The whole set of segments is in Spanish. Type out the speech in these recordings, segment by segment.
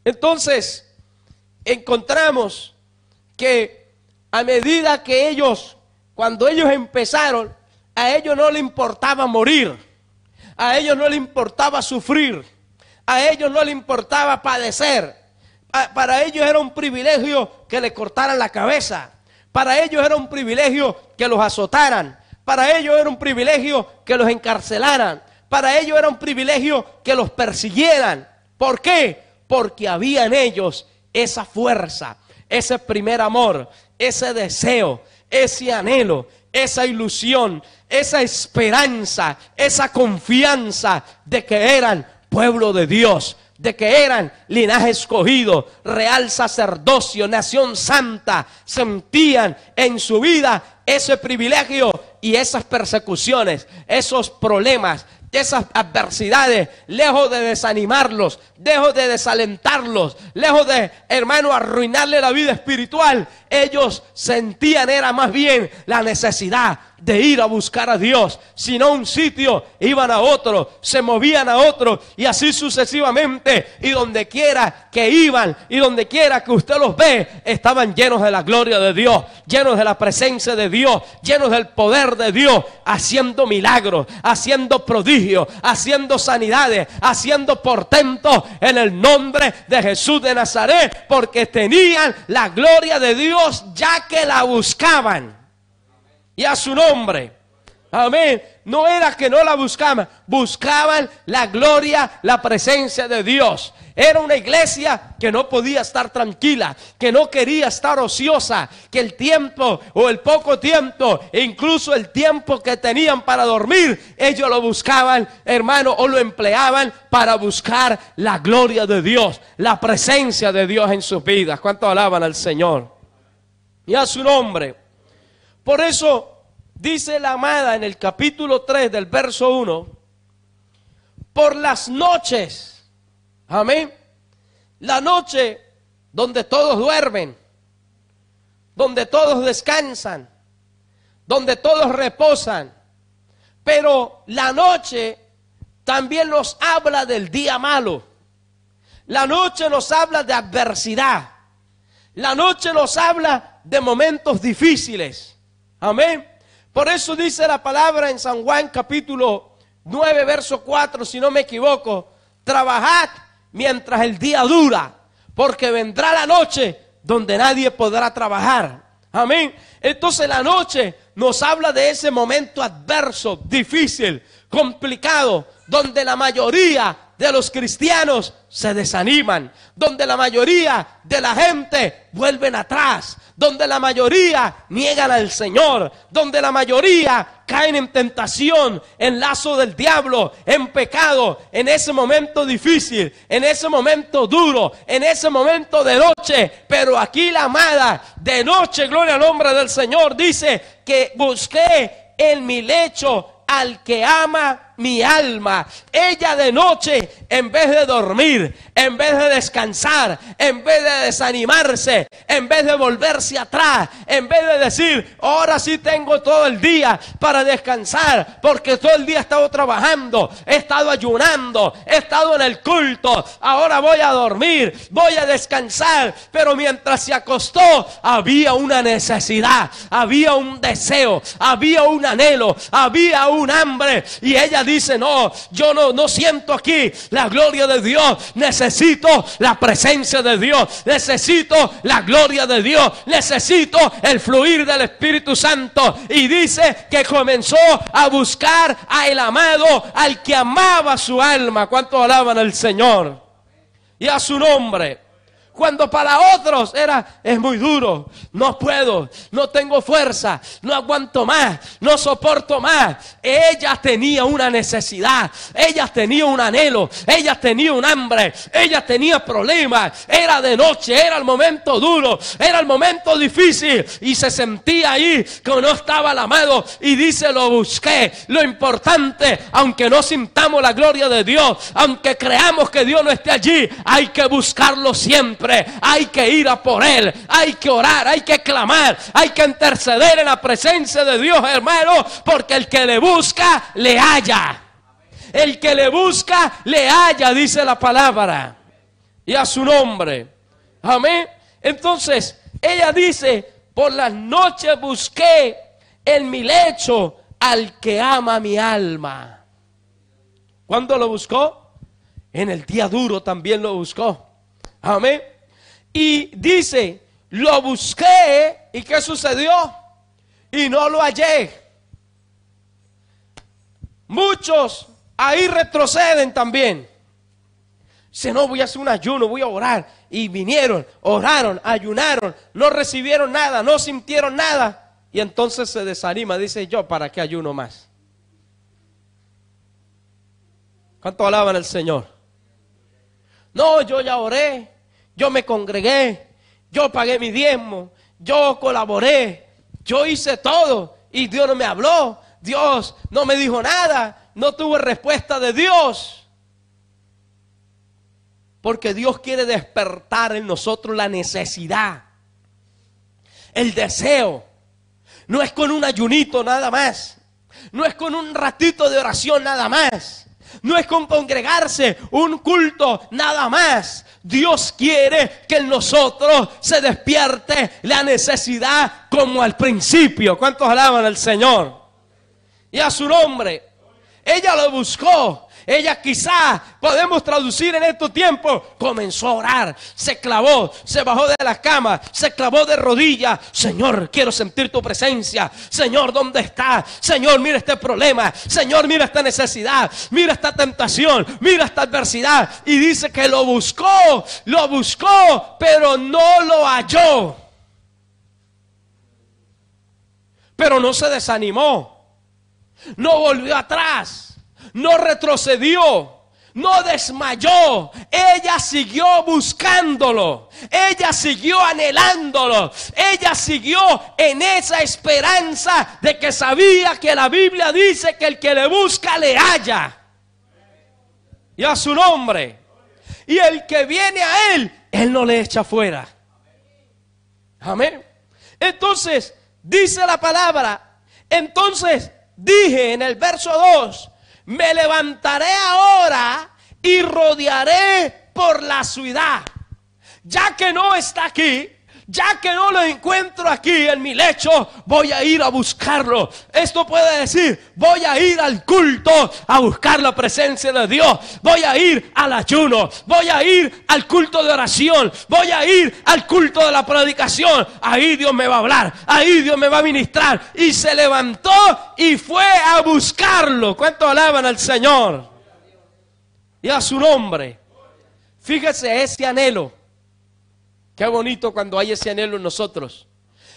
Entonces, encontramos que a medida que cuando ellos empezaron, a ellos no les importaba morir, a ellos no les importaba sufrir, a ellos no les importaba padecer. Para ellos era un privilegio que le cortaran la cabeza, para ellos era un privilegio que los azotaran, para ellos era un privilegio que los encarcelaran, para ellos era un privilegio que los persiguieran. ¿Por qué? Porque había en ellos esa fuerza, ese primer amor, ese deseo, ese anhelo, esa ilusión, esa esperanza, esa confianza de que eran pueblo de Dios, de que eran linaje escogido, real sacerdocio, nación santa. Sentían en su vida ese privilegio y esas persecuciones, esos problemas, esas adversidades, lejos de desanimarlos, lejos de desalentarlos, lejos de, hermano, arruinarle la vida espiritual, ellos sentían era más bien la necesidad de ir a buscar a Dios. Si no un sitio, iban a otro, se movían a otro y así sucesivamente. Y donde quiera que iban y donde quiera que usted los ve, estaban llenos de la gloria de Dios, llenos de la presencia de Dios, llenos del poder de Dios, haciendo milagros, haciendo prodigios, haciendo sanidades, haciendo portentos en el nombre de Jesús de Nazaret, porque tenían la gloria de Dios ya que la buscaban. Y a su nombre, amén. No era que no la buscaban, buscaban la gloria, la presencia de Dios. Era una iglesia que no podía estar tranquila, que no quería estar ociosa, que el tiempo o el poco tiempo, e incluso el tiempo que tenían para dormir, ellos lo buscaban, hermano, o lo empleaban para buscar la gloria de Dios, la presencia de Dios en sus vidas. ¿Cuánto alaban al Señor? Y a su nombre. Por eso dice la amada en el capítulo 3 del verso 1, por las noches, amén, la noche donde todos duermen, donde todos descansan, donde todos reposan, pero la noche también nos habla del día malo, la noche nos habla de adversidad, la noche nos habla de momentos difíciles. Amén. Por eso dice la palabra en San Juan capítulo 9 verso 4, si no me equivoco, trabajad mientras el día dura, porque vendrá la noche donde nadie podrá trabajar. Amén. Entonces la noche nos habla de ese momento adverso, difícil, complicado, donde la mayoría de los cristianos se desaniman, donde la mayoría de la gente vuelven atrás, donde la mayoría niegan al Señor, donde la mayoría caen en tentación, en lazo del diablo, en pecado, en ese momento difícil, en ese momento duro, en ese momento de noche. Pero aquí la amada de noche, gloria al nombre del Señor, dice que busqué en mi lecho al que ama mi alma. Ella de noche, en vez de dormir, en vez de descansar, en vez de desanimarse, en vez de volverse atrás, en vez de decir, ahora sí tengo todo el día para descansar, porque todo el día he estado trabajando, he estado ayunando, he estado en el culto, ahora voy a dormir, voy a descansar. Pero mientras se acostó, había una necesidad, había un deseo, había un anhelo, había un hambre. Y ella dice, no, yo no siento aquí la gloria de Dios, necesito la presencia de Dios, necesito la gloria de Dios, necesito el fluir del Espíritu Santo. Y dice que comenzó a buscar al amado, al que amaba su alma. ¿Cuántos alaban al Señor? Y a su nombre. Cuando para otros es muy duro, no puedo, no tengo fuerza, no aguanto más, no soporto más. Ella tenía una necesidad, ella tenía un anhelo, ella tenía un hambre, ella tenía problemas. Era de noche, era el momento duro, era el momento difícil y se sentía ahí que no estaba el amado. Y dice, lo busqué. Lo importante, aunque no sintamos la gloria de Dios, aunque creamos que Dios no esté allí, hay que buscarlo siempre. Hay que ir a por Él, hay que orar, hay que clamar, hay que interceder en la presencia de Dios, hermano, porque el que le busca, le halla. El que le busca, le halla, dice la palabra. Y a su nombre. Amén. Entonces, ella dice, por las noches busqué en mi lecho al que ama mi alma. ¿Cuándo lo buscó? En el día duro también lo buscó. Amén. Y dice, lo busqué, ¿y qué sucedió? Y no lo hallé. Muchos ahí retroceden también. Dice, no, voy a hacer un ayuno, voy a orar. Y vinieron, oraron, ayunaron, no recibieron nada, no sintieron nada. Y entonces se desanima, dice, yo, ¿para qué ayuno más? ¿Cuánto alaban al Señor? No, yo ya oré, yo me congregué, yo pagué mi diezmo, yo colaboré, yo hice todo y Dios no me habló, Dios no me dijo nada, no tuve respuesta de Dios. Porque Dios quiere despertar en nosotros la necesidad, el deseo. No es con un ayunito nada más, no es con un ratito de oración nada más, no es con congregarse un culto nada más. Dios quiere que en nosotros se despierte la necesidad como al principio. ¿Cuántos alaban al Señor? Y a su nombre. Ella lo buscó. Ella quizá, podemos traducir en estos tiempos, comenzó a orar, se clavó, se bajó de la cama, se clavó de rodillas. Señor, quiero sentir tu presencia. Señor, ¿dónde está? Señor, mira este problema. Señor, mira esta necesidad. Mira esta tentación. Mira esta adversidad. Y dice que lo buscó, pero no lo halló. Pero no se desanimó. No volvió atrás. No retrocedió, no desmayó. Ella siguió buscándolo. Ella siguió anhelándolo. Ella siguió en esa esperanza de que sabía que la Biblia dice que el que le busca le halla. Y a su nombre. Y el que viene a él, él no le echa fuera. Amén. Entonces, dice la palabra. Entonces, dije en el verso 2. Me levantaré ahora y rodearé por la ciudad. Ya que no está aquí, ya que no lo encuentro aquí en mi lecho, voy a ir a buscarlo. Esto puede decir, voy a ir al culto a buscar la presencia de Dios. Voy a ir al ayuno, voy a ir al culto de oración, voy a ir al culto de la predicación. Ahí Dios me va a hablar, ahí Dios me va a ministrar. Y se levantó y fue a buscarlo. ¿Cuánto alaban al Señor? Y a su nombre. Fíjese ese anhelo. Qué bonito cuando hay ese anhelo en nosotros.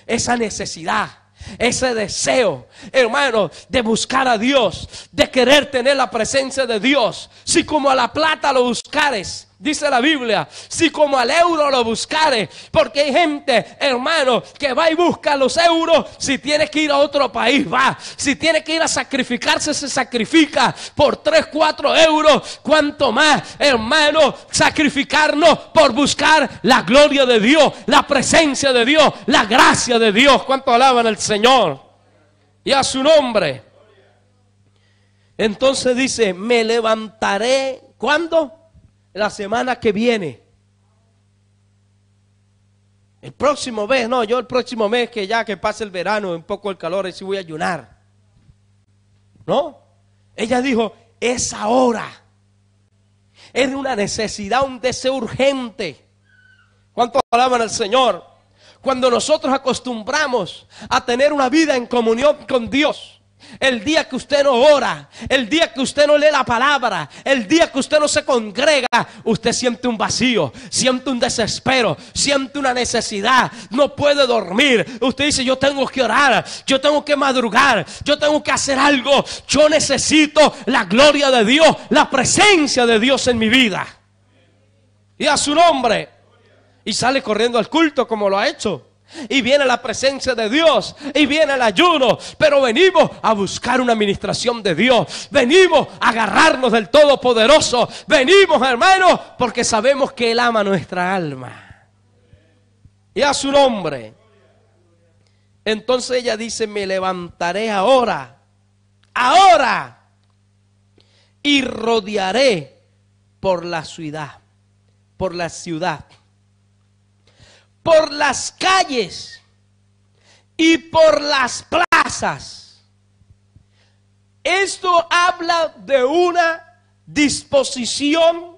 Esa necesidad, ese deseo, hermano, de buscar a Dios, de querer tener la presencia de Dios. Si como a la plata lo buscares, dice la Biblia, si como al euro lo buscares, porque hay gente, hermano, que va y busca los euros. Si tiene que ir a otro país, va. Si tiene que ir a sacrificarse, se sacrifica por 3, 4 euros. Cuanto más, hermano, sacrificarnos por buscar la gloria de Dios, la presencia de Dios, la gracia de Dios. ¿Cuánto alaban al Señor? Y a su nombre. Entonces dice, me levantaré, ¿cuándo? La semana que viene. El próximo mes, no, yo el próximo mes que ya que pase el verano, un poco el calor, y sí voy a ayunar. ¿No? Ella dijo, es ahora. Es una necesidad, un deseo urgente. ¿Cuánto alaban al Señor? Cuando nosotros acostumbramos a tener una vida en comunión con Dios, el día que usted no ora, el día que usted no lee la palabra, el día que usted no se congrega, usted siente un vacío, siente un desespero, siente una necesidad, no puede dormir. Usted dice, yo tengo que orar, yo tengo que madrugar, yo tengo que hacer algo. Yo necesito la gloria de Dios, la presencia de Dios en mi vida. Y a su nombre. Y sale corriendo al culto como lo ha hecho. Y viene la presencia de Dios, y viene el ayuno, pero venimos a buscar una administración de Dios. Venimos a agarrarnos del Todopoderoso. Venimos, hermanos, porque sabemos que Él ama nuestra alma. Y a su nombre. Entonces ella dice, me levantaré ahora, y rodearé por la ciudad. por la ciudad, por las calles y por las plazas. Esto habla de una disposición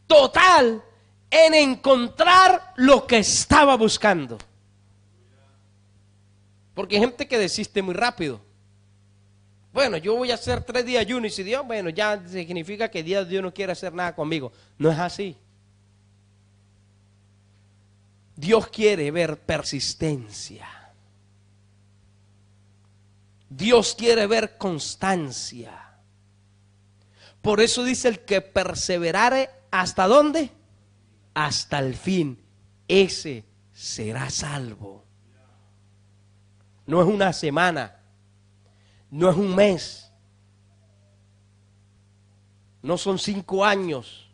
total en encontrar lo que estaba buscando. Porque hay gente que desiste muy rápido. Bueno, yo voy a hacer 3 días de ayuno y si Dios, bueno, ya significa que Dios no quiere hacer nada conmigo. No es así. Dios quiere ver persistencia. Dios quiere ver constancia. Por eso dice el que perseverare, ¿hasta dónde? Hasta el fin. Ese será salvo. No es una semana. No es un mes. No son 5 años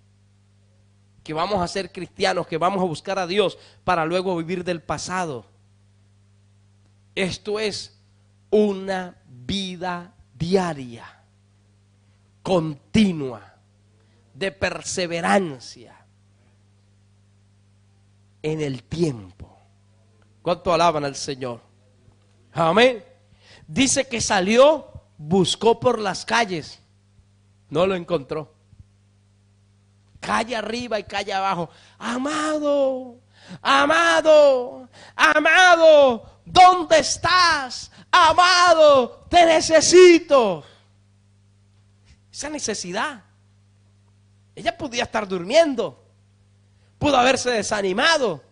que vamos a ser cristianos, que vamos a buscar a Dios para luego vivir del pasado. Esto es una vida diaria, continua, de perseverancia en el tiempo. ¿Cuánto alaban al Señor? Amén. Dice que salió, buscó por las calles, no lo encontró. Calle arriba y calle abajo. Amado, amado, amado, ¿dónde estás? Amado, te necesito. Esa necesidad. Ella podía estar durmiendo. Pudo haberse desanimado.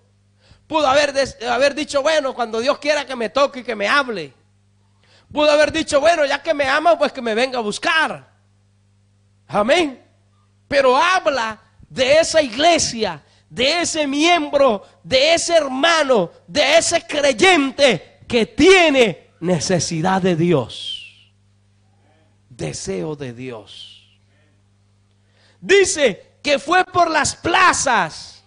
Pudo haber dicho, bueno, cuando Dios quiera que me toque y que me hable. Pudo haber dicho, bueno, ya que me ama, pues que me venga a buscar. Amén. Pero habla de esa iglesia, de ese miembro, de ese hermano, de ese creyente que tiene necesidad de Dios. Deseo de Dios. Dice que fue por las plazas.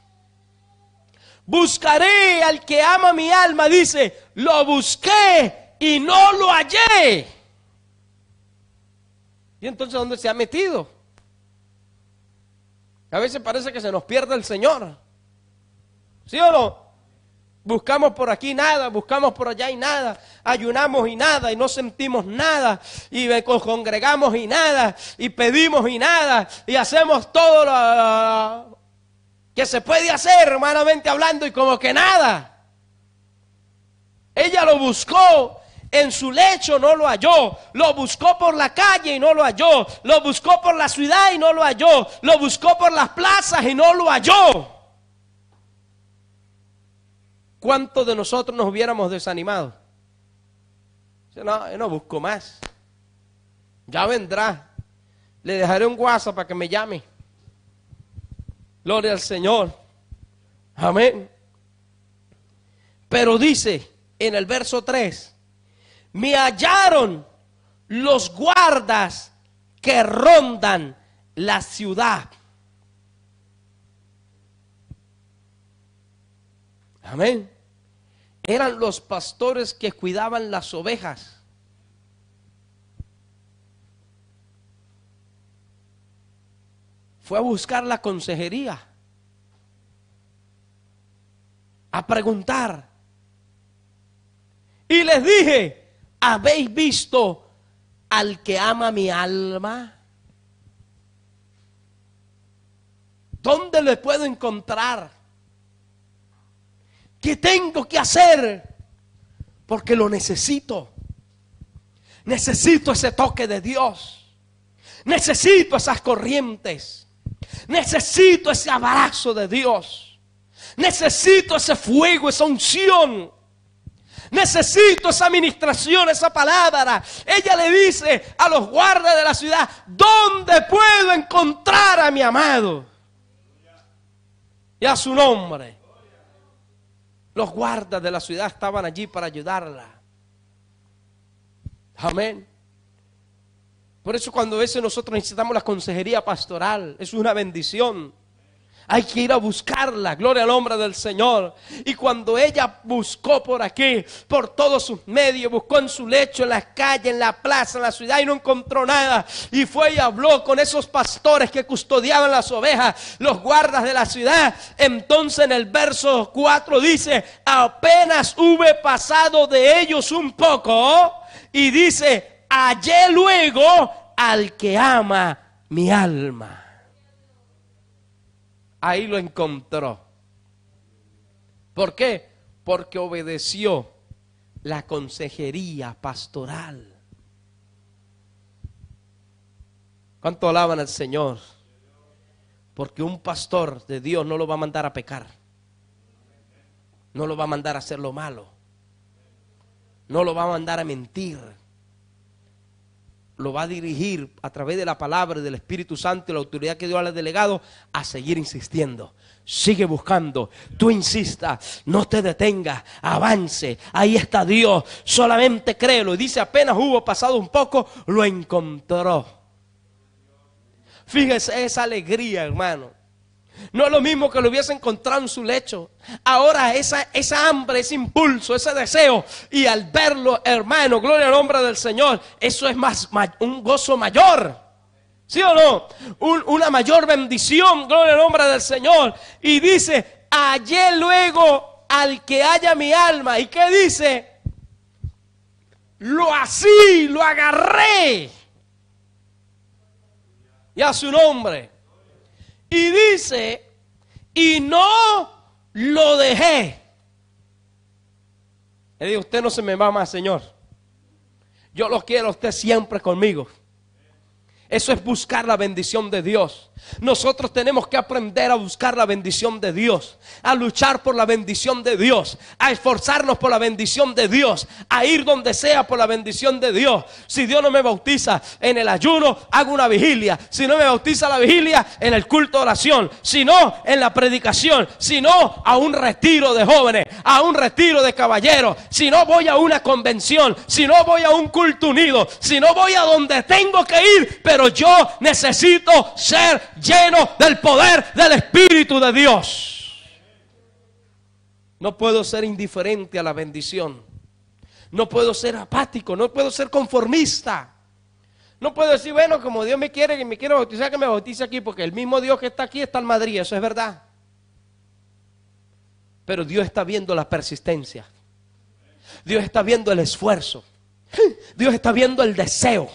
Buscaré al que ama mi alma. Dice, lo busqué y no lo hallé. ¿Y entonces dónde se ha metido? A veces parece que se nos pierde el Señor. ¿Sí o no? Buscamos por aquí nada, buscamos por allá y nada, ayunamos y nada, y no sentimos nada, y congregamos y nada, y pedimos y nada, y hacemos todo lo que se puede hacer, humanamente hablando, y como que nada. Ella lo buscó. En su lecho no lo halló, lo buscó por la calle y no lo halló, lo buscó por la ciudad y no lo halló, lo buscó por las plazas y no lo halló. ¿Cuántos de nosotros nos hubiéramos desanimado? No, yo no busco más. Ya vendrá. Le dejaré un WhatsApp para que me llame. Gloria al Señor. Amén. Pero dice en el verso 3, me hallaron los guardas que rondan la ciudad. Amén. Eran los pastores que cuidaban las ovejas. Fue a buscar la consejería, a preguntar. Y les dije, ¿habéis visto al que ama mi alma? ¿Dónde le puedo encontrar? ¿Qué tengo que hacer? Porque lo necesito. Necesito ese toque de Dios. Necesito esas corrientes. Necesito ese abrazo de Dios. Necesito ese fuego, esa unción. Necesito esa administración, esa palabra. Ella le dice a los guardas de la ciudad, ¿dónde puedo encontrar a mi amado? Y a su nombre. Los guardas de la ciudad estaban allí para ayudarla. Amén. Por eso cuando a veces nosotros necesitamos la consejería pastoral, es una bendición. Hay que ir a buscarla, gloria al nombre del Señor. Y cuando ella buscó por aquí, por todos sus medios, buscó en su lecho, en las calles, en la plaza, en la ciudad, y no encontró nada. Y fue y habló con esos pastores que custodiaban las ovejas, los guardas de la ciudad. Entonces en el verso 4 dice: apenas hube pasado de ellos un poco, y dice: hallé luego al que ama mi alma. Ahí lo encontró. ¿Por qué? Porque obedeció la consejería pastoral. ¿Cuánto alaban al Señor? Porque un pastor de Dios no lo va a mandar a pecar. No lo va a mandar a hacer lo malo. No lo va a mandar a mentir. Lo va a dirigir a través de la palabra y del Espíritu Santo y la autoridad que Dios le ha delegado a seguir insistiendo. Sigue buscando, tú insista, no te detengas, avance, ahí está Dios, solamente créelo. Y dice: apenas hubo pasado un poco, lo encontró. Fíjese esa alegría, hermano. No es lo mismo que lo hubiese encontrado en su lecho. Ahora esa hambre, ese impulso, ese deseo, y al verlo, hermano, gloria al nombre del Señor, eso es un gozo mayor. ¿Sí o no? Una mayor bendición, gloria al nombre del Señor. Y dice: hallé luego al que halla mi alma. ¿Y qué dice? Lo así, lo agarré. Y a su nombre. Y dice: y no lo dejé. Le digo: usted no se me va más, Señor. Yo lo quiero a usted siempre conmigo. Eso es buscar la bendición de Dios. Nosotros tenemos que aprender a buscar la bendición de Dios, a luchar por la bendición de Dios, a esforzarnos por la bendición de Dios, a ir donde sea por la bendición de Dios. Si Dios no me bautiza en el ayuno, hago una vigilia. Si no me bautiza la vigilia, en el culto de oración. Si no, en la predicación. Si no, a un retiro de jóvenes, a un retiro de caballeros. Si no, voy a una convención. Si no, voy a un culto unido. Si no, voy a donde tengo que ir. Pero yo necesito ser lleno del poder del Espíritu de Dios. No puedo ser indiferente a la bendición. No puedo ser apático. No puedo ser conformista. No puedo decir: bueno, como Dios me quiere, que me quiere bautizar, que me bautice aquí, porque el mismo Dios que está aquí está en Madrid. Eso es verdad. Pero Dios está viendo la persistencia. Dios está viendo el esfuerzo. Dios está viendo el deseo.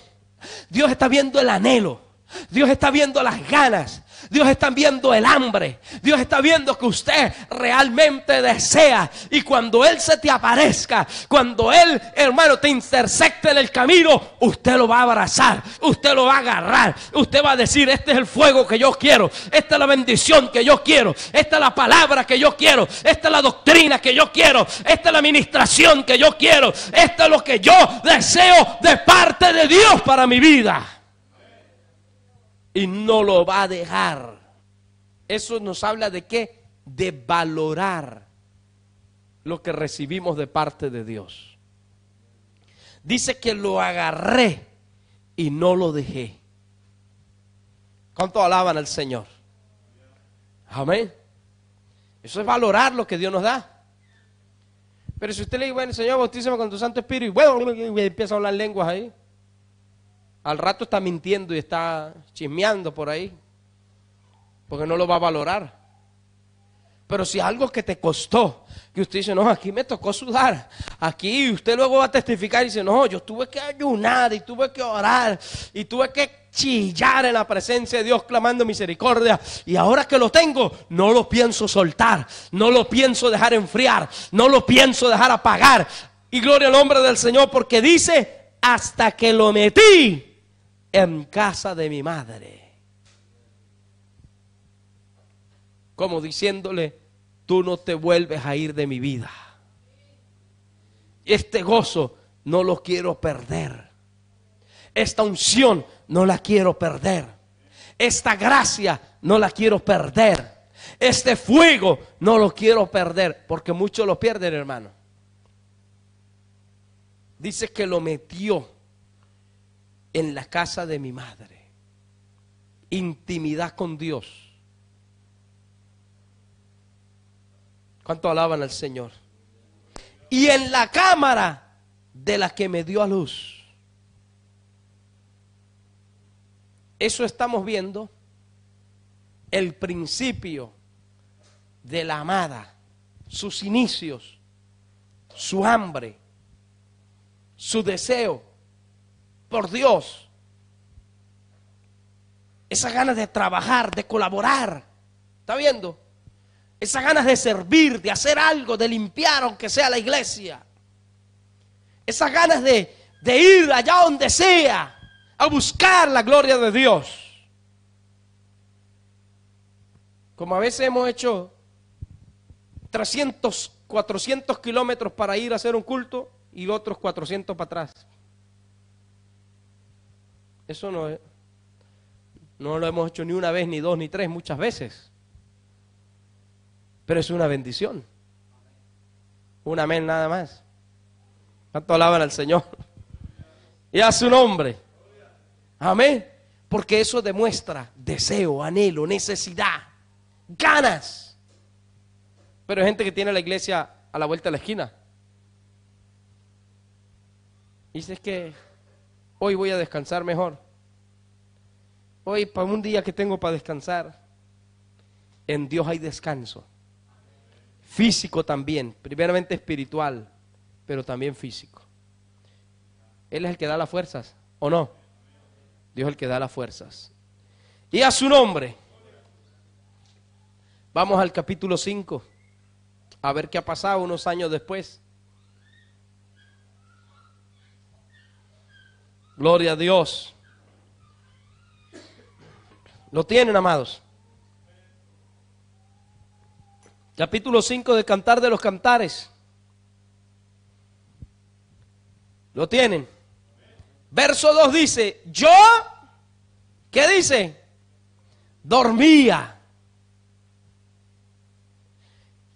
Dios está viendo el anhelo. Dios está viendo las ganas. Dios está viendo el hambre. Dios está viendo que usted realmente desea. Y cuando Él se te aparezca, cuando Él, hermano, te intersecte en el camino, usted lo va a abrazar, usted lo va a agarrar. Usted va a decir: este es el fuego que yo quiero, esta es la bendición que yo quiero, esta es la palabra que yo quiero, esta es la doctrina que yo quiero, esta es la administración que yo quiero, esto es lo que yo deseo de parte de Dios para mi vida. Y no lo va a dejar. Eso nos habla de qué? De valorar lo que recibimos de parte de Dios. Dice que lo agarré y no lo dejé. ¿Cuánto alaban al Señor? Amén. Eso es valorar lo que Dios nos da. Pero si usted le dice: bueno, Señor, bautízame con tu Santo Espíritu, y bueno, y empieza a hablar lenguas ahí, al rato está mintiendo y está chismeando por ahí, porque no lo va a valorar. Pero si algo que te costó, que usted dice: no, aquí me tocó sudar, aquí usted luego va a testificar y dice: no, yo tuve que ayunar y tuve que orar y tuve que chillar en la presencia de Dios clamando misericordia, y ahora que lo tengo, no lo pienso soltar, no lo pienso dejar enfriar, no lo pienso dejar apagar. Y gloria al nombre del Señor, porque dice: hasta que lo metí en casa de mi madre. Como diciéndole: tú no te vuelves a ir de mi vida. Este gozo no lo quiero perder. Esta unción no la quiero perder. Esta gracia no la quiero perder. Este fuego no lo quiero perder. Porque muchos lo pierden, hermano. Dice que lo metió en la casa de mi madre. Intimidad con Dios. ¿Cuánto alaban al Señor? Y en la cámara de la que me dio a luz. Eso estamos viendo el principio de la amada, sus inicios, su hambre, su deseo por Dios, esas ganas de trabajar, de colaborar, ¿está viendo? Esas ganas de servir, de hacer algo, de limpiar aunque sea la iglesia, esas ganas de ir allá donde sea a buscar la gloria de Dios. Como a veces hemos hecho 300, 400 kilómetros para ir a hacer un culto y otros 400 para atrás. Eso no lo hemos hecho ni una vez, ni dos, ni tres, muchas veces. Pero es una bendición. Un amén nada más. ¿Cuánto alaban al Señor? Y a su nombre. Amén. Porque eso demuestra deseo, anhelo, necesidad, ganas. Pero hay gente que tiene la iglesia a la vuelta de la esquina. Y dice, es que hoy voy a descansar mejor. Hoy, para un día que tengo para descansar. En Dios hay descanso. Físico también, primeramente espiritual, pero también físico. Él es el que da las fuerzas, ¿o no? Dios es el que da las fuerzas. Y a su nombre. Vamos al capítulo 5. A ver qué ha pasado unos años después. Gloria a Dios. ¿Lo tienen, amados? Capítulo 5 del Cantar de los Cantares. ¿Lo tienen? Verso 2 dice, yo, ¿qué dice? Dormía.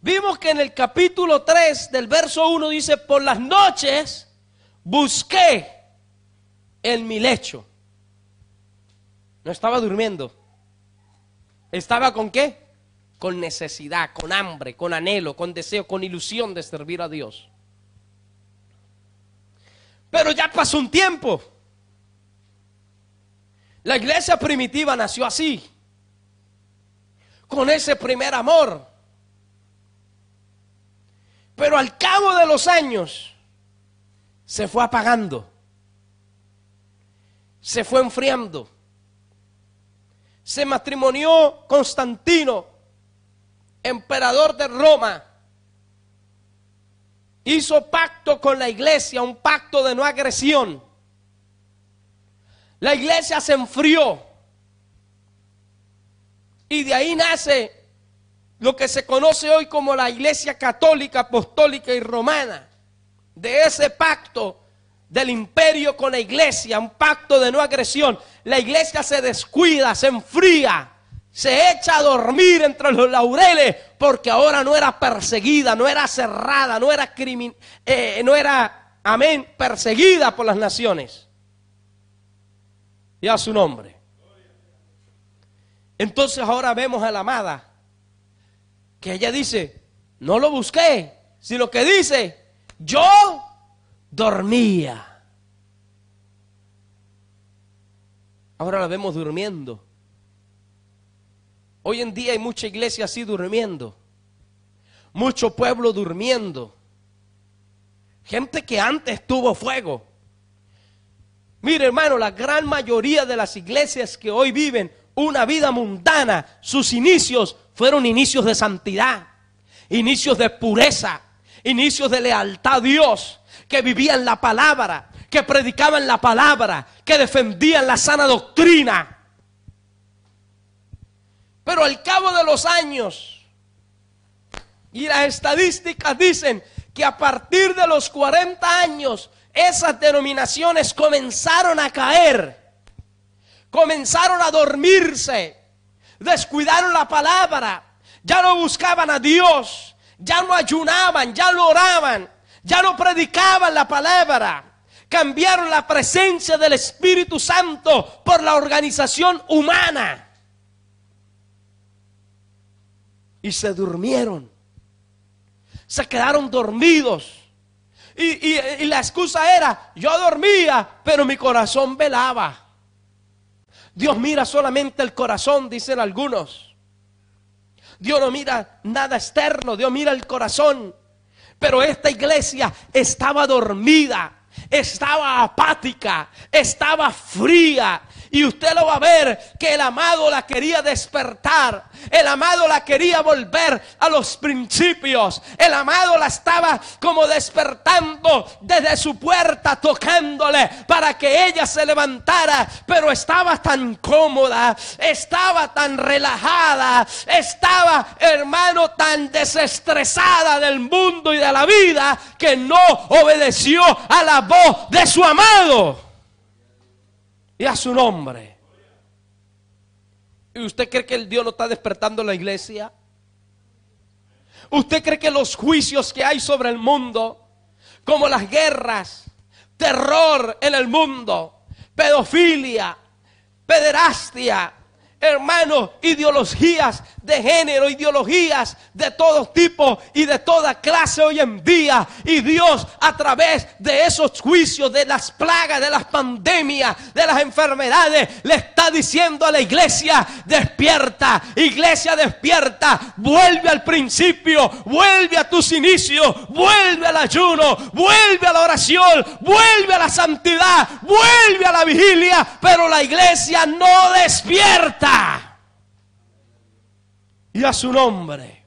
Vimos que en el capítulo 3 del verso 1 dice, por las noches busqué en mi lecho. No estaba durmiendo. ¿Estaba con qué? Con necesidad, con hambre, con anhelo, con deseo, con ilusión de servir a Dios. Pero ya pasó un tiempo. La iglesia primitiva nació así, con ese primer amor. Pero al cabo de los años se fue apagando, se fue enfriando. Se matrimonió Constantino, emperador de Roma. Hizo pacto con la iglesia, un pacto de no agresión. La iglesia se enfrió. Y de ahí nace lo que se conoce hoy como la iglesia católica, apostólica y romana. De ese pacto del imperio con la iglesia, un pacto de no agresión. La iglesia se descuida, se enfría, se echa a dormir entre los laureles, porque ahora no era perseguida, no era cerrada, no era perseguida por las naciones. Y a su nombre. Entonces ahora vemos a la amada, que ella dice, no lo busqué, sino que dice, yo dormía. Ahora la vemos durmiendo. Hoy en día hay mucha iglesia así durmiendo. Mucho pueblo durmiendo. Gente que antes tuvo fuego. Mire, hermano, la gran mayoría de las iglesias que hoy viven una vida mundana, sus inicios fueron inicios de santidad, inicios de pureza, inicios de lealtad a Dios, que vivían la palabra, que predicaban la palabra, que defendían la sana doctrina. Pero al cabo de los años, y las estadísticas dicen que a partir de los 40 años, esas denominaciones comenzaron a caer, comenzaron a dormirse, descuidaron la palabra, ya no buscaban a Dios, ya no ayunaban, ya no oraban, ya no predicaban la palabra. Cambiaron la presencia del Espíritu Santo por la organización humana. Y se durmieron. se quedaron dormidos. Y la excusa era, yo dormía, pero mi corazón velaba. Dios mira solamente el corazón, dicen algunos. Dios no mira nada externo, Dios mira el corazón. Pero esta iglesia estaba dormida, estaba apática, estaba fría. Y usted lo va a ver que el amado la quería despertar. El amado la quería volver a los principios. El amado la estaba como despertando desde su puerta, tocándole para que ella se levantara. Pero estaba tan cómoda, estaba tan relajada, estaba, hermano, tan desestresada del mundo y de la vida que no obedeció a la voz de su amado y a su nombre. ¿Y usted cree que el Dios no está despertando la iglesia? ¿Usted cree que los juicios que hay sobre el mundo, como las guerras, terror en el mundo, pedofilia, pederastia, hermanos, ideologías de género, ideologías de todo tipo y de toda clase hoy en día, y Dios a través de esos juicios, de las plagas, de las pandemias, de las enfermedades, le está diciendo a la iglesia: despierta, iglesia, despierta, vuelve al principio, vuelve a tus inicios, vuelve al ayuno, vuelve a la oración, vuelve a la santidad, vuelve a la vigilia. Pero la iglesia no despierta. Y a su nombre.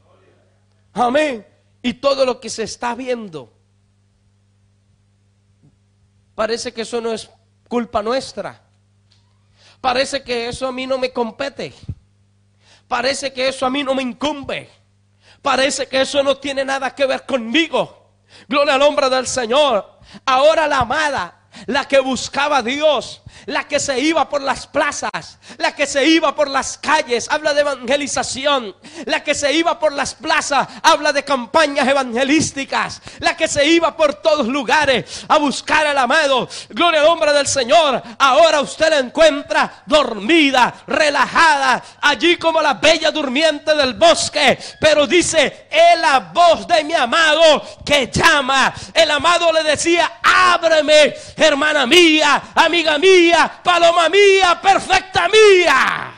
Amén. Y todo lo que se está viendo, parece que eso no es culpa nuestra. Parece que eso a mí no me compete. Parece que eso a mí no me incumbe. Parece que eso no tiene nada que ver conmigo. Gloria al nombre del Señor. Ahora la amada, la que buscaba a Dios, la que se iba por las plazas, la que se iba por las calles, habla de evangelización. La que se iba por las plazas, habla de campañas evangelísticas. La que se iba por todos lugares a buscar al amado, gloria al nombre del Señor, ahora usted la encuentra dormida, relajada, allí como la bella durmiente del bosque. Pero dice: es la voz de mi amado que llama. El amado le decía: ábreme, hermana mía, amiga mía, paloma mía, perfecta mía.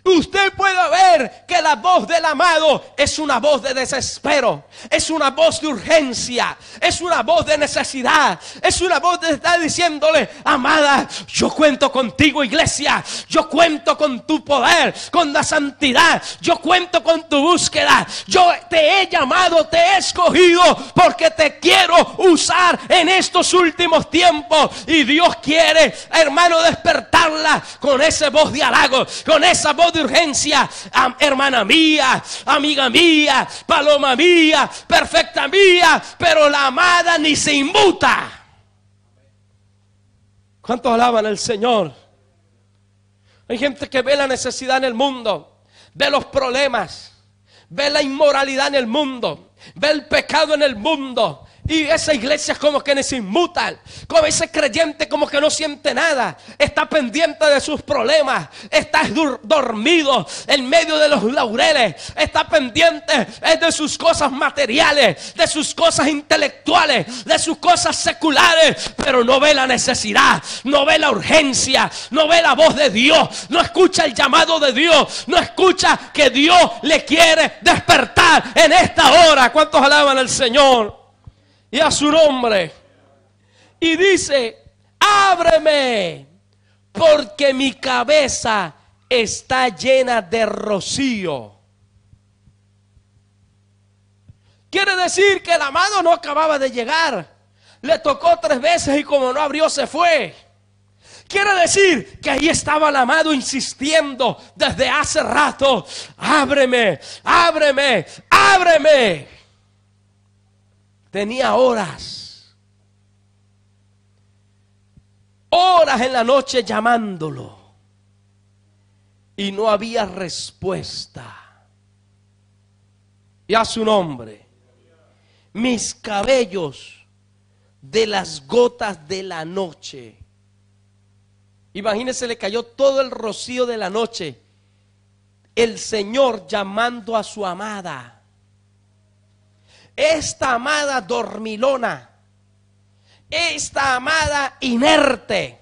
Usted puede ver que la voz del amado es una voz de desespero, es una voz de urgencia, es una voz de necesidad, es una voz de estar diciéndole: amada, yo cuento contigo, iglesia, yo cuento con tu poder, con la santidad, yo cuento con tu búsqueda, yo te he llamado, te he escogido porque te quiero usar en estos últimos tiempos. Y Dios quiere, hermano, despertarla con esa voz de halago, con esa voz de urgencia. Hermana mía, amiga mía, paloma mía, perfecta mía. Pero la amada ni se inmuta. ¿Cuántos alaban al Señor? Hay gente que ve la necesidad en el mundo, ve los problemas, ve la inmoralidad en el mundo, ve el pecado en el mundo, y esa iglesia es como que ni se inmutan, como ese creyente como que no siente nada, está pendiente de sus problemas, está dormido en medio de los laureles, está pendiente de sus cosas materiales, de sus cosas intelectuales, de sus cosas seculares, pero no ve la necesidad, no ve la urgencia, no ve la voz de Dios, no escucha el llamado de Dios, no escucha que Dios le quiere despertar en esta hora. ¿Cuántos alaban al Señor y a su nombre? Y dice: ábreme, porque mi cabeza está llena de rocío. Quiere decir que el amado no acababa de llegar, le tocó 3 veces y como no abrió, se fue. Quiere decir que ahí estaba el amado insistiendo desde hace rato: ábreme, ábreme, ábreme. Tenía horas en la noche llamándolo y no había respuesta. Y a su nombre, mis cabellos de las gotas de la noche. Imagínense, le cayó todo el rocío de la noche el Señor llamando a su amada. Esta amada dormilona, esta amada inerte,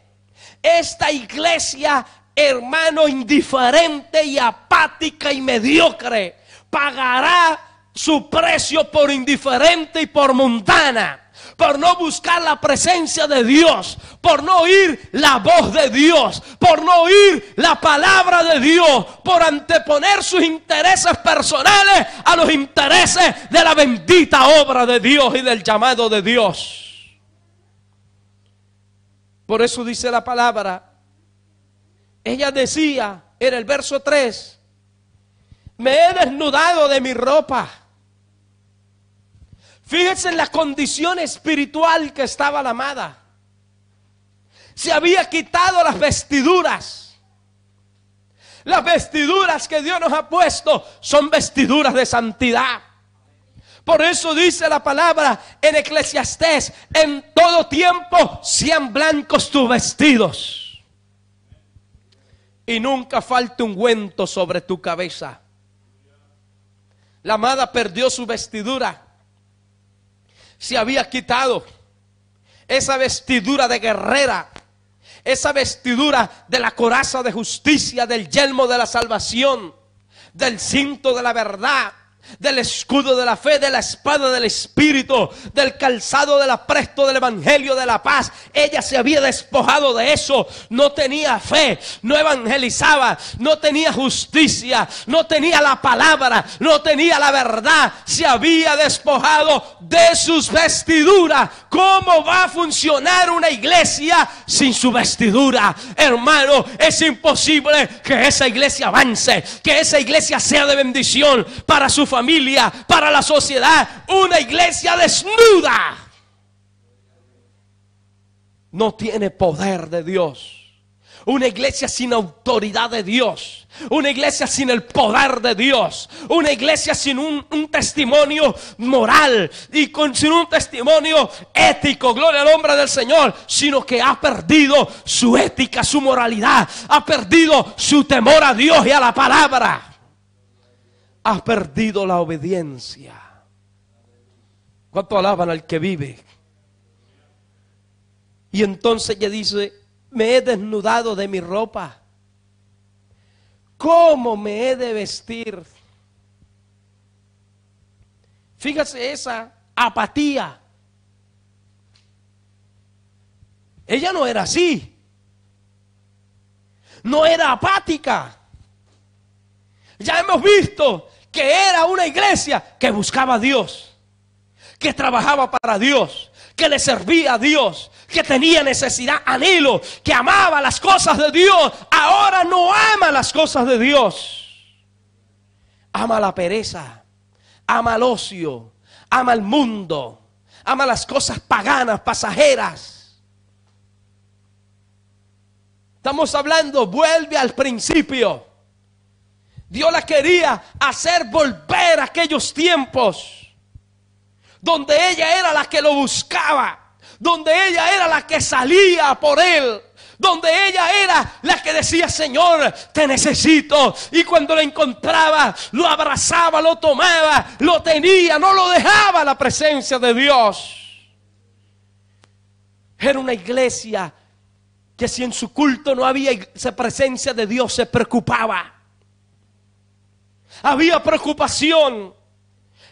esta iglesia, hermano, indiferente y apática y mediocre, pagará su precio por indiferente y por mundana, por no buscar la presencia de Dios, por no oír la voz de Dios, por no oír la palabra de Dios, por anteponer sus intereses personales a los intereses de la bendita obra de Dios y del llamado de Dios. Por eso dice la palabra, ella decía en el verso 3, me he desnudado de mi ropa. Fíjense en la condición espiritual que estaba la amada. Se había quitado las vestiduras. Las vestiduras que Dios nos ha puesto son vestiduras de santidad. Por eso dice la palabra en Eclesiastés, en todo tiempo sean blancos tus vestidos y nunca falte ungüento sobre tu cabeza. La amada perdió su vestidura. Se había quitado esa vestidura de guerrera, esa vestidura de la coraza de justicia, del yelmo de la salvación, del cinto de la verdad, del escudo de la fe, de la espada del Espíritu, del calzado del apresto del evangelio de la paz. Ella se había despojado de eso. No tenía fe, no evangelizaba, no tenía justicia, no tenía la palabra, no tenía la verdad. Se había despojado de sus vestiduras. ¿Cómo va a funcionar una iglesia sin su vestidura? Hermano, es imposible que esa iglesia avance, que esa iglesia sea de bendición para su familia, para la sociedad. Una iglesia desnuda no tiene poder de Dios. Una iglesia sin autoridad de Dios, una iglesia sin el poder de Dios, una iglesia sin un testimonio moral y sin un testimonio ético, gloria al nombre del Señor, sino que ha perdido su ética, su moralidad, ha perdido su temor a Dios y a la palabra. Has perdido la obediencia. ¿Cuánto alaban al que vive? Y entonces ella dice, me he desnudado de mi ropa. ¿Cómo me he de vestir? Fíjese esa apatía. Ella no era así. No era apática. Ya hemos visto que era una iglesia que buscaba a Dios, que trabajaba para Dios, que le servía a Dios, que tenía necesidad, anhelo, que amaba las cosas de Dios. Ahora no ama las cosas de Dios. Ama la pereza, ama el ocio, ama el mundo, ama las cosas paganas, pasajeras. Estamos hablando, vuelve al principio. Dios la quería hacer volver a aquellos tiempos donde ella era la que lo buscaba, donde ella era la que salía por él, donde ella era la que decía, Señor, te necesito. Y cuando lo encontraba, lo abrazaba, lo tomaba, lo tenía, no lo dejaba la presencia de Dios. Era una iglesia que si en su culto no había esa presencia de Dios, se preocupaba. Había preocupación.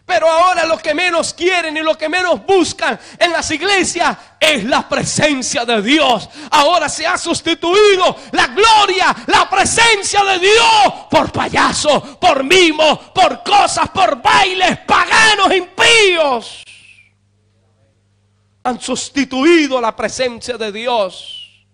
Pero ahora lo que menos quieren y lo que menos buscan en las iglesias es la presencia de Dios. Ahora se ha sustituido la gloria, la presencia de Dios por payasos, por mimos, por cosas, por bailes paganos, impíos. Han sustituido la presencia de Dios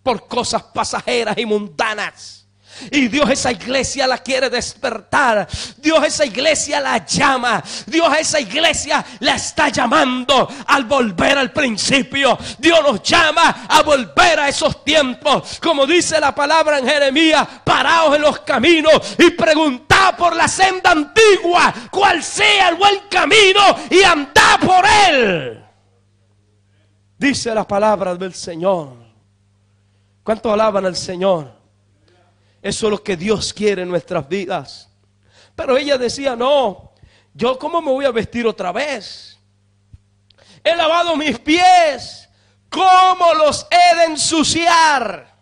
por cosas pasajeras y mundanas. Y Dios esa iglesia la quiere despertar. Dios esa iglesia la llama. Dios esa iglesia la está llamando al volver al principio. Dios nos llama a volver a esos tiempos. Como dice la palabra en Jeremías, paraos en los caminos y preguntad por la senda antigua cuál sea el buen camino y andad por él. Dice la palabra del Señor. ¿Cuántos alaban al Señor? Eso es lo que Dios quiere en nuestras vidas. Pero ella decía, no, yo cómo me voy a vestir otra vez. He lavado mis pies, ¿cómo los he de ensuciar?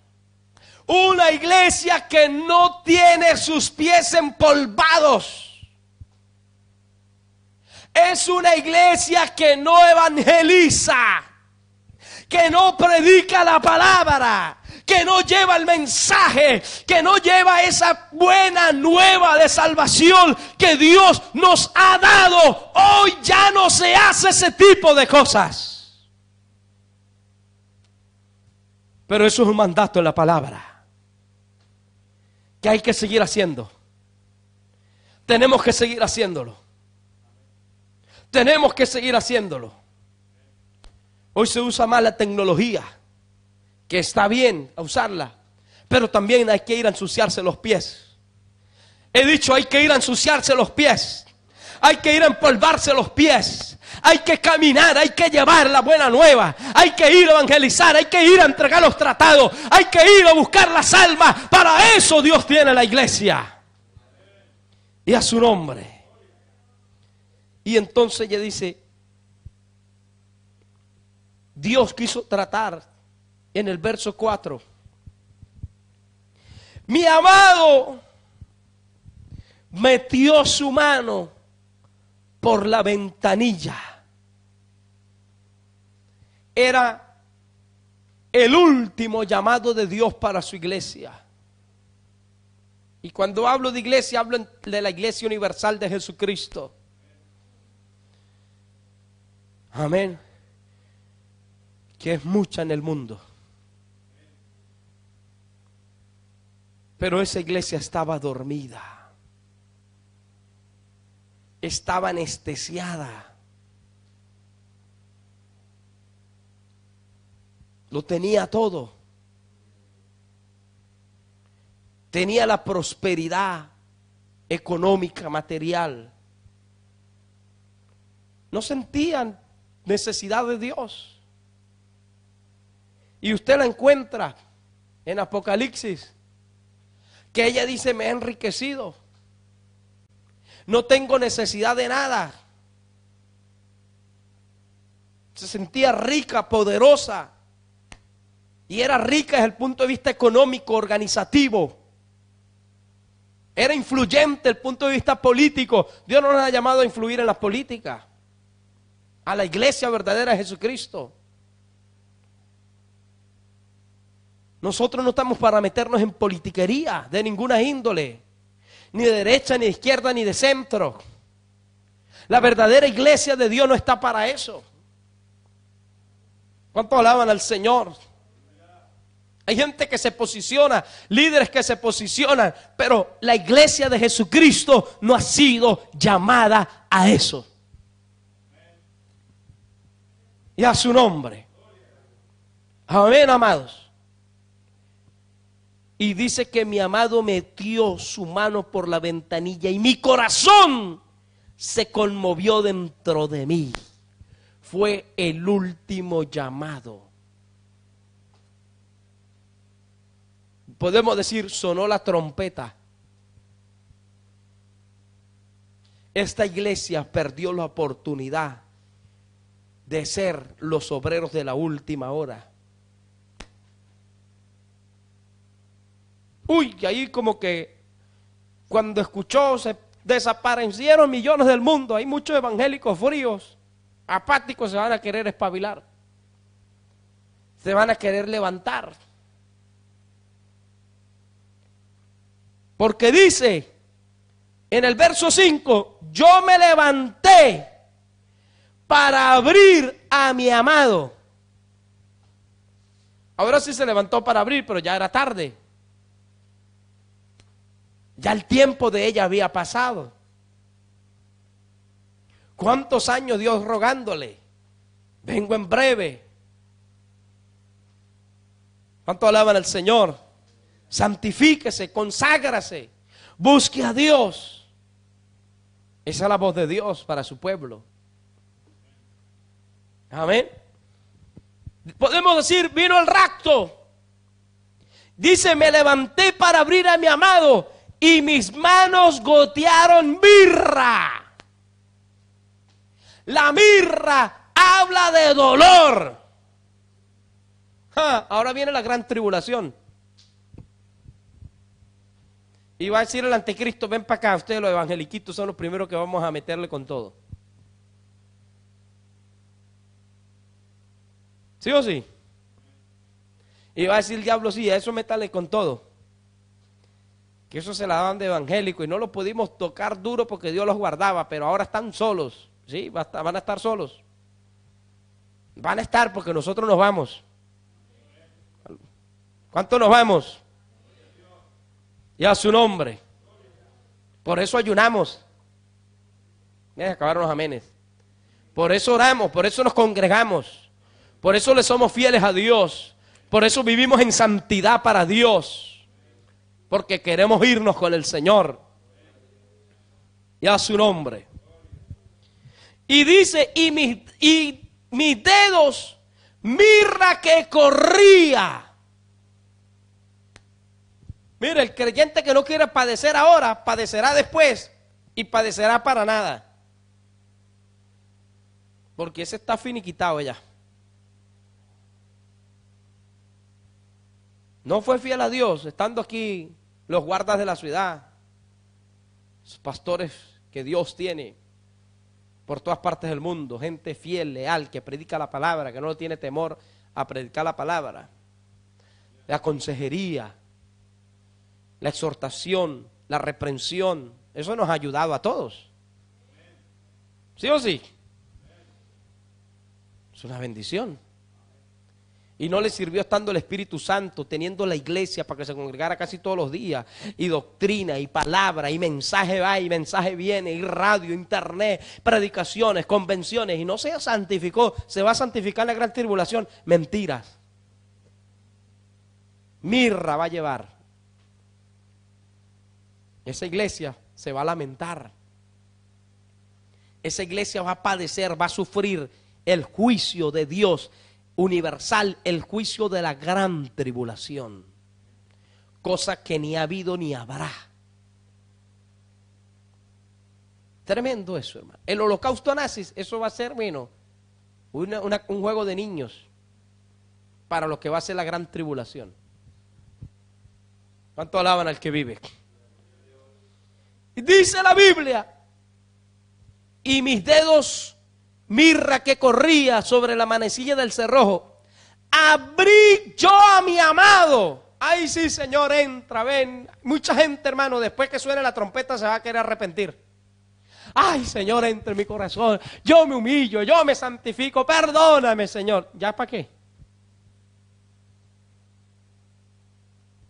Una iglesia que no tiene sus pies empolvados. Es una iglesia que no evangeliza, que no predica la palabra, que no lleva el mensaje, que no lleva esa buena nueva de salvación que Dios nos ha dado. Hoy ya no se hace ese tipo de cosas. Pero eso es un mandato en la palabra que hay que seguir haciendo. Tenemos que seguir haciéndolo. Tenemos que seguir haciéndolo. Hoy se usa más la tecnología, que está bien usarla, pero también hay que ir a ensuciarse los pies. He dicho, hay que ir a ensuciarse los pies. Hay que ir a empolvarse los pies. Hay que caminar, hay que llevar la buena nueva. Hay que ir a evangelizar, hay que ir a entregar los tratados. Hay que ir a buscar las almas. Para eso Dios tiene la iglesia. Y a su nombre. Y entonces ella dice, Dios quiso tratar en el verso 4. Mi amado metió su mano por la ventanilla. Era el último llamado de Dios para su iglesia. Y cuando hablo de iglesia, hablo de la iglesia universal de Jesucristo. Amén. Que es mucha en el mundo. Pero esa iglesia estaba dormida. Estaba anestesiada. Lo tenía todo. Tenía la prosperidad económica, material. No sentían necesidad de Dios. Y usted la encuentra en Apocalipsis, que ella dice, me he enriquecido. No tengo necesidad de nada. Se sentía rica, poderosa. Y era rica desde el punto de vista económico, organizativo. Era influyente desde el punto de vista político. Dios no nos ha llamado a influir en la política. A la iglesia verdadera de Jesucristo. Nosotros no estamos para meternos en politiquería de ninguna índole. Ni de derecha, ni de izquierda, ni de centro. La verdadera iglesia de Dios no está para eso. ¿Cuántos alaban al Señor? Hay gente que se posiciona, líderes que se posicionan, pero la iglesia de Jesucristo no ha sido llamada a eso. Y a su nombre. Amén, amados. Y dice que mi amado metió su mano por la ventanilla y mi corazón se conmovió dentro de mí. Fue el último llamado. Podemos decir, sonó la trompeta. Esta iglesia perdió la oportunidad de ser los obreros de la última hora. Uy, y ahí como que cuando escuchó se desaparecieron millones del mundo. Hay muchos evangélicos fríos, apáticos, se van a querer espabilar. Se van a querer levantar. Porque dice en el verso 5, yo me levanté para abrir a mi amado. Ahora sí se levantó para abrir, pero ya era tarde. Ya el tiempo de ella había pasado. ¿Cuántos años Dios rogándole? Vengo en breve. ¿Cuánto alaban al Señor? Santifíquese, conságrase, busque a Dios. Esa es la voz de Dios para su pueblo. Amén. Podemos decir, vino el rapto. Dice, me levanté para abrir a mi amado y mis manos gotearon mirra. La mirra habla de dolor. Ahora viene la gran tribulación. Y va a decir el anticristo, ven para acá, ustedes los evangeliquitos son los primeros que vamos a meterle con todo. ¿Sí o sí? Y va a decir el diablo, sí, a eso métale con todo. Que eso se la daban de evangélico y no lo pudimos tocar duro porque Dios los guardaba, pero ahora están solos. Sí, van a estar solos. Van a estar porque nosotros nos vamos. ¿Cuántos nos vamos? Y a su nombre. Por eso ayunamos. Ya acabaron los amenes. Por eso oramos, por eso nos congregamos. Por eso le somos fieles a Dios. Por eso vivimos en santidad para Dios. Porque queremos irnos con el Señor. Y a su nombre. Y dice, y mis dedos, mirra que corría. Mire, el creyente que no quiere padecer ahora, padecerá después y padecerá para nada. Porque ese está finiquitado ya. No fue fiel a Dios, estando aquí los guardas de la ciudad, los pastores que Dios tiene por todas partes del mundo, gente fiel, leal, que predica la palabra, que no tiene temor a predicar la palabra, la consejería, la exhortación, la reprensión, eso nos ha ayudado a todos. ¿Sí o sí? Es una bendición. Y no le sirvió estando el Espíritu Santo, teniendo la iglesia para que se congregara casi todos los días, y doctrina, y palabra, y mensaje va, y mensaje viene, y radio, internet, predicaciones, convenciones, y no se santificó, se va a santificar en la gran tribulación. Mentiras. Mirra va a llevar. Esa iglesia se va a lamentar. Esa iglesia va a padecer, va a sufrir el juicio de Dios universal, el juicio de la gran tribulación, cosa que ni ha habido ni habrá. Tremendo eso, hermano. El holocausto nazis, eso va a ser, bueno, un juego de niños para lo que va a ser la gran tribulación. ¿Cuánto alaban al que vive? Y dice la Biblia, y mis dedos, mirra que corría sobre la manecilla del cerrojo, abrí yo a mi amado. Ay, sí, Señor, entra, ven. Mucha gente, hermano, después que suene la trompeta se va a querer arrepentir. Ay, Señor, entra en mi corazón. Yo me humillo, yo me santifico. Perdóname, Señor. ¿Ya para qué?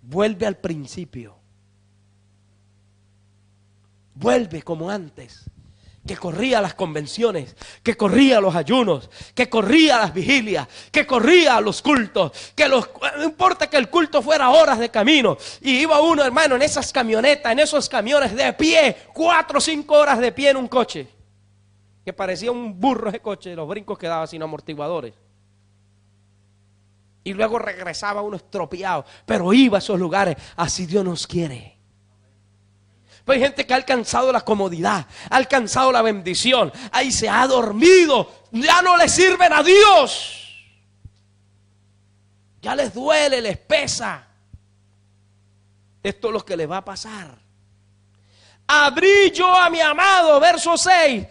Vuelve al principio. Vuelve como antes. Que corría a las convenciones, que corría a los ayunos, que corría a las vigilias, que corría a los cultos, no importa que el culto fuera horas de camino, y iba uno, hermano, en esas camionetas, en esos camiones de pie, 4 o 5 horas de pie en un coche, que parecía un burro ese coche, los brincos que daba sin amortiguadores. Y luego regresaba uno estropeado, pero iba a esos lugares, así Dios nos quiere. Pues hay gente que ha alcanzado la comodidad, ha alcanzado la bendición, ahí se ha dormido, ya no le sirven a Dios. Ya les duele, les pesa. Esto es lo que les va a pasar. Abrí yo a mi amado, verso 6,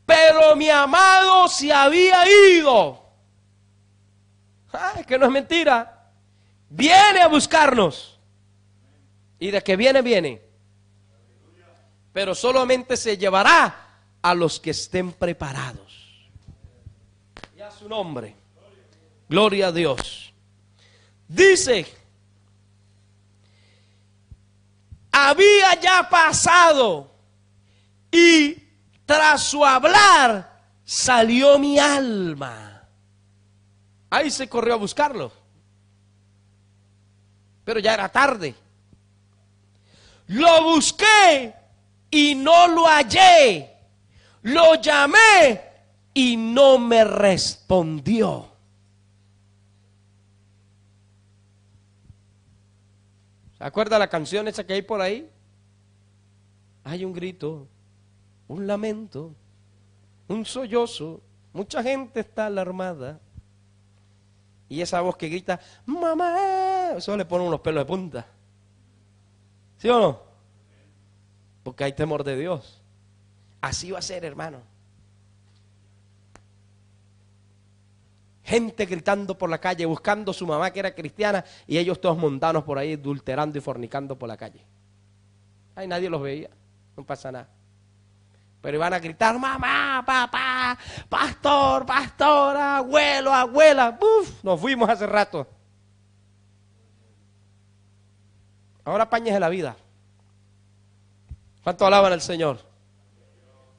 pero mi amado se había ido. Es que no es mentira. Viene a buscarnos. Y de que viene, viene. Pero solamente se llevará a los que estén preparados. Y a su nombre. Gloria a Dios. Dice, había ya pasado y tras su hablar salió mi alma. Ahí se corrió a buscarlo. Pero ya era tarde. Lo busqué y no lo hallé. Lo llamé y no me respondió. ¿Se acuerda la canción esa que hay por ahí? Hay un grito, un lamento, un sollozo, mucha gente está alarmada. Y esa voz que grita, mamá, eso le pone unos pelos de punta. ¿Sí o no? Porque hay temor de Dios. Así va a ser, hermano. Gente gritando por la calle, buscando a su mamá que era cristiana, y ellos todos mundanos por ahí, adulterando y fornicando por la calle. Ay, nadie los veía, no pasa nada. Pero iban a gritar, mamá, papá, pastor, pastora, abuelo, abuela. ¡Uf! Nos fuimos hace rato. Ahora apáñese la vida. ¿Cuánto alaban al Señor?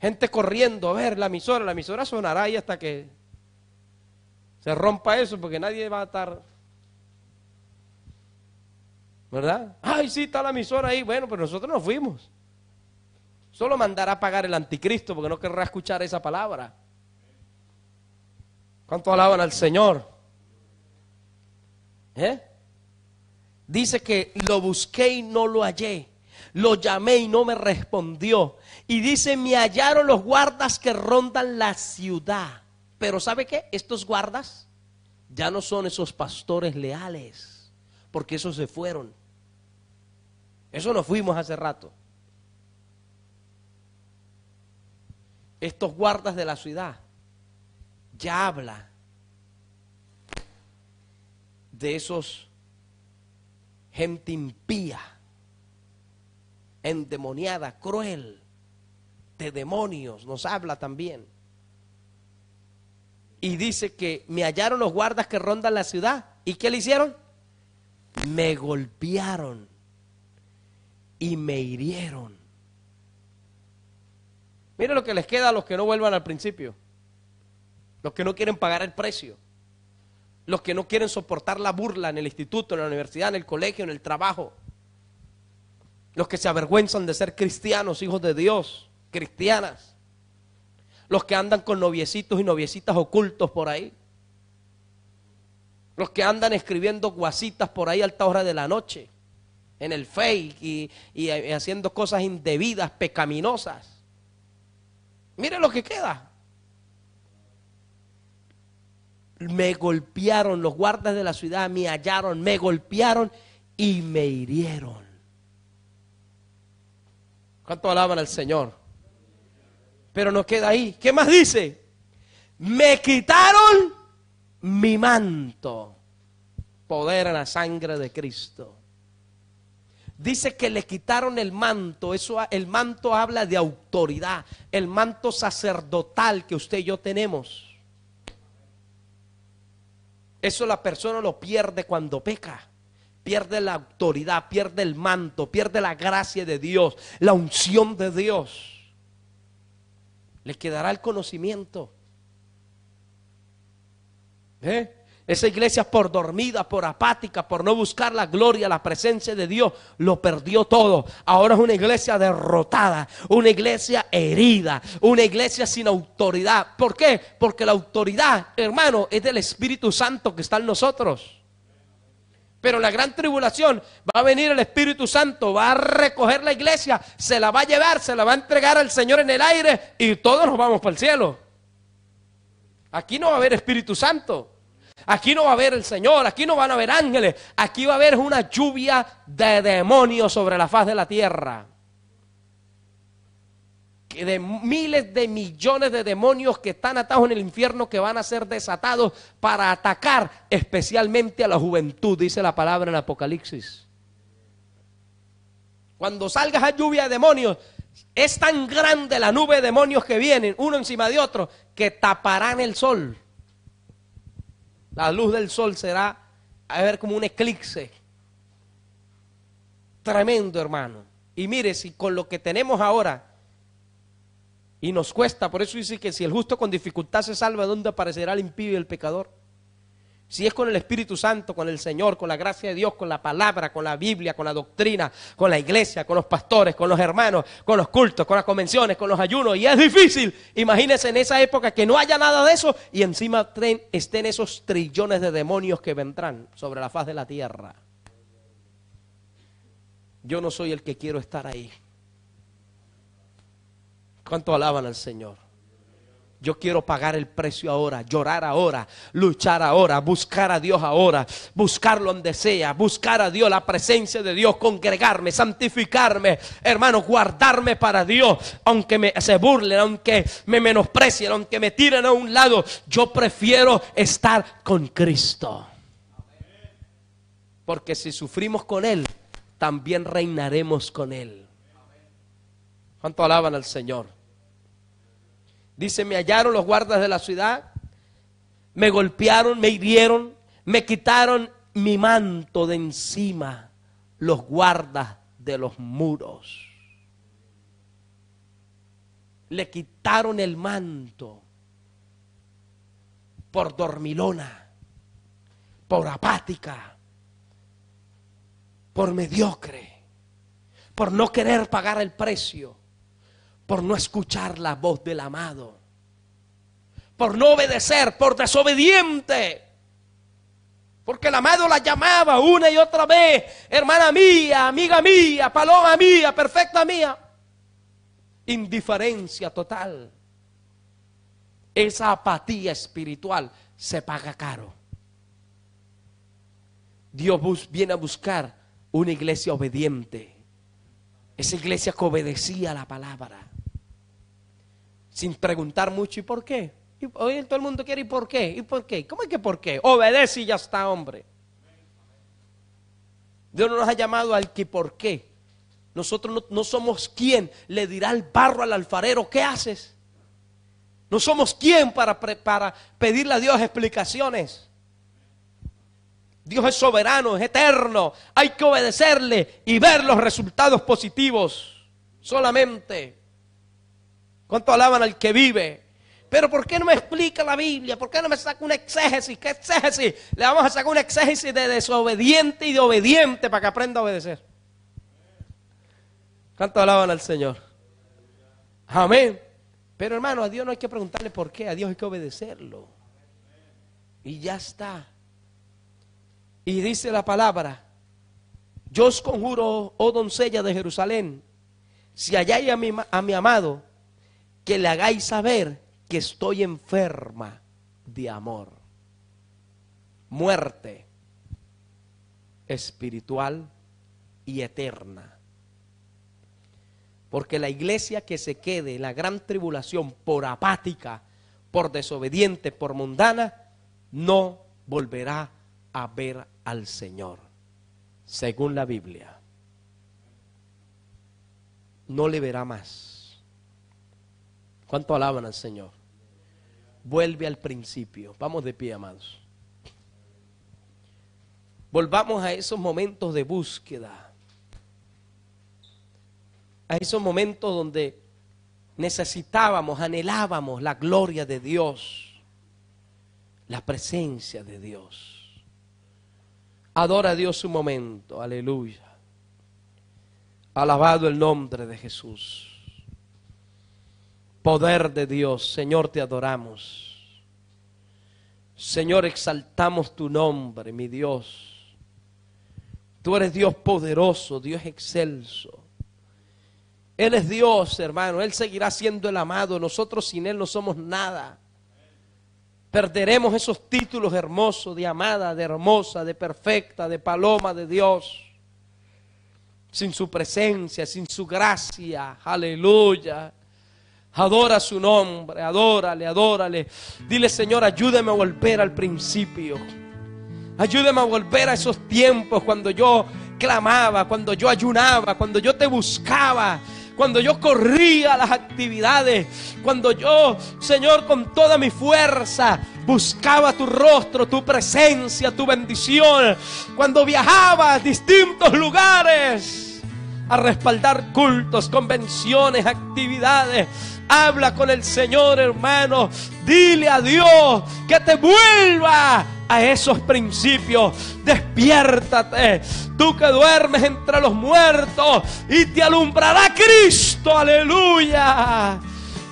Gente corriendo a ver la emisora sonará ahí hasta que se rompa eso, porque nadie va a estar, ¿verdad? Ay, sí, está la emisora ahí. Bueno, pero nosotros nos fuimos. Solo mandará a pagar el anticristo, porque no querrá escuchar esa palabra. ¿Cuánto alaban al Señor? Dice que lo busqué y no lo hallé. Lo llamé y no me respondió. Y dice, me hallaron los guardas que rondan la ciudad. Pero ¿sabe qué? Estos guardas ya no son esos pastores leales, porque esos se fueron. Eso nos fuimos hace rato. Estos guardas de la ciudad ya habla de esos gente impía, endemoniada, cruel, de demonios, nos habla también. Y dice que me hallaron los guardas que rondan la ciudad. ¿Y qué le hicieron? Me golpearon y me hirieron. Mire lo que les queda a los que no vuelvan al principio. Los que no quieren pagar el precio. Los que no quieren soportar la burla en el instituto, en la universidad, en el colegio, en el trabajo. Los que se avergüenzan de ser cristianos, hijos de Dios, cristianas. Los que andan con noviecitos y noviecitas ocultos por ahí. Los que andan escribiendo guasitas por ahí a alta hora de la noche. En el fake y haciendo cosas indebidas, pecaminosas. Mire lo que queda. Me golpearon, los guardas de la ciudad me hallaron, me golpearon y me hirieron. ¿Cuánto alaban al Señor? Pero no queda ahí. ¿Qué más dice? Me quitaron mi manto. Poder en la sangre de Cristo. Dice que le quitaron el manto. El manto habla de autoridad. El manto sacerdotal que usted y yo tenemos. Eso la persona lo pierde cuando peca. Pierde la autoridad, pierde el manto, pierde la gracia de Dios, la unción de Dios. Le quedará el conocimiento. Esa iglesia por dormida, por apática, por no buscar la gloria, la presencia de Dios, lo perdió todo. Ahora es una iglesia derrotada, una iglesia herida, una iglesia sin autoridad. ¿Por qué? Porque la autoridad, hermano, es del Espíritu Santo que está en nosotros. Pero en la gran tribulación va a venir el Espíritu Santo, va a recoger la iglesia, se la va a llevar, se la va a entregar al Señor en el aire y todos nos vamos para el cielo. Aquí no va a haber Espíritu Santo. Aquí no va a haber el Señor, aquí no van a haber ángeles, aquí va a haber una lluvia de demonios sobre la faz de la tierra. De miles de millones de demonios que están atados en el infierno, que van a ser desatados para atacar especialmente a la juventud, dice la palabra en Apocalipsis. Cuando salga esa lluvia de demonios, es tan grande la nube de demonios que vienen, uno encima de otro, que taparán el sol. La luz del sol será a ver como un eclipse. Tremendo, hermano. Y mire, si con lo que tenemos ahora y nos cuesta, por eso dice que si el justo con dificultad se salva, ¿dónde aparecerá el impío y el pecador? Si es con el Espíritu Santo, con el Señor, con la gracia de Dios, con la palabra, con la Biblia, con la doctrina, con la iglesia, con los pastores, con los hermanos, con los cultos, con las convenciones, con los ayunos, y es difícil. Imagínense en esa época que no haya nada de eso y encima estén esos trillones de demonios que vendrán sobre la faz de la tierra. yo no soy el que quiero estar ahí. ¿Cuánto alaban al Señor? Yo quiero pagar el precio ahora, llorar ahora, luchar ahora, buscar a Dios ahora, buscarlo donde sea, buscar a Dios, la presencia de Dios, congregarme, santificarme, hermano, guardarme para Dios. Aunque se burlen, aunque me menosprecien, aunque me tiren a un lado, yo prefiero estar con Cristo. Porque si sufrimos con Él, también reinaremos con Él. ¿Cuánto alaban al Señor? Dice, me hallaron los guardas de la ciudad, me golpearon, me hirieron, me quitaron mi manto de encima, los guardas de los muros. Le quitaron el manto por dormilona, por apática, por mediocre, por no querer pagar el precio, por no escuchar la voz del amado, por no obedecer, por desobediente. Porque el amado la llamaba una y otra vez, hermana mía, amiga mía, paloma mía, perfecta mía. Indiferencia total. Esa apatía espiritual se paga caro. Dios viene a buscar una iglesia obediente. Esa iglesia que obedecía la palabra. Sin preguntar mucho, ¿y por qué? Y hoy todo el mundo quiere, ¿y por qué? ¿Y por qué? ¿Cómo es que por qué? Obedece y ya está, hombre. Dios no nos ha llamado al que por qué. Nosotros no somos quien le dirá el barro al alfarero, ¿qué haces? No somos quien para pedirle a Dios explicaciones. Dios es soberano, es eterno. Hay que obedecerle y ver los resultados positivos solamente. ¿Cuánto alaban al que vive? Pero ¿por qué no me explica la Biblia? ¿Por qué no me saca una exégesis? ¿Qué exégesis? Le vamos a sacar una exégesis de desobediente y de obediente para que aprenda a obedecer. ¿Cuánto alaban al Señor? Amén. Pero hermano, a Dios no hay que preguntarle por qué. A Dios hay que obedecerlo. Y ya está. Y dice la palabra: yo os conjuro, oh doncella de Jerusalén, si halláis a mi amado, que le hagáis saber que estoy enferma de amor. Muerte espiritual y eterna. Porque la iglesia que se quede en la gran tribulación por apática, por desobediente, por mundana, no volverá a ver al Señor. Según la Biblia, no le verá más. ¿Cuánto alaban al Señor? Vuelve al principio. Vamos de pie, amados. Volvamos a esos momentos de búsqueda. A esos momentos donde necesitábamos, anhelábamos la gloria de Dios, la presencia de Dios. Adora a Dios un momento, aleluya. Alabado el nombre de Jesús. Poder de Dios, Señor, te adoramos. Señor, exaltamos tu nombre, mi Dios. Tú eres Dios poderoso, Dios excelso. Él es Dios, hermano. Él seguirá siendo el amado. Nosotros sin Él no somos nada. Perderemos esos títulos hermosos de amada, de hermosa, de perfecta, de paloma de Dios. Sin su presencia, sin su gracia. Aleluya. Adora su nombre, adórale, adórale. Dile: Señor, ayúdame a volver al principio. Ayúdame a volver a esos tiempos cuando yo clamaba, cuando yo ayunaba, cuando yo te buscaba, cuando yo corría a las actividades, cuando yo, Señor, con toda mi fuerza buscaba tu rostro, tu presencia, tu bendición. Cuando viajaba a distintos lugares a respaldar cultos, convenciones, actividades. Habla con el Señor, hermano. Dile a Dios que te vuelva a esos principios. Despiértate, tú que duermes entre los muertos, y te alumbrará Cristo. Aleluya.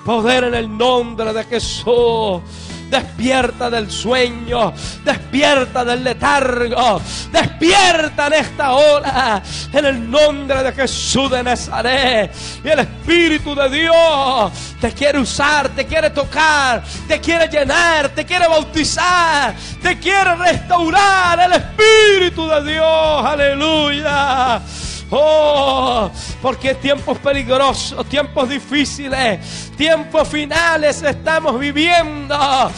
Poder en el nombre de Jesús. Despierta del sueño, despierta del letargo, despierta en esta hora, en el nombre de Jesús de Nazaret. Y el Espíritu de Dios te quiere usar, te quiere tocar, te quiere llenar, te quiere bautizar, te quiere restaurar. El Espíritu de Dios, aleluya. Oh, porque tiempos peligrosos, tiempos difíciles, tiempos finales estamos viviendo.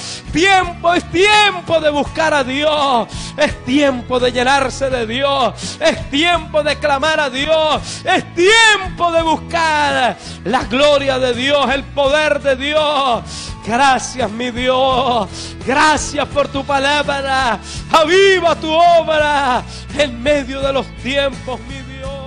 Es tiempo de buscar a Dios. Es tiempo de llenarse de Dios. Es tiempo de clamar a Dios. Es tiempo de buscar la gloria de Dios, el poder de Dios. Gracias, mi Dios. Gracias por tu palabra. Aviva tu obra en medio de los tiempos, mi Dios.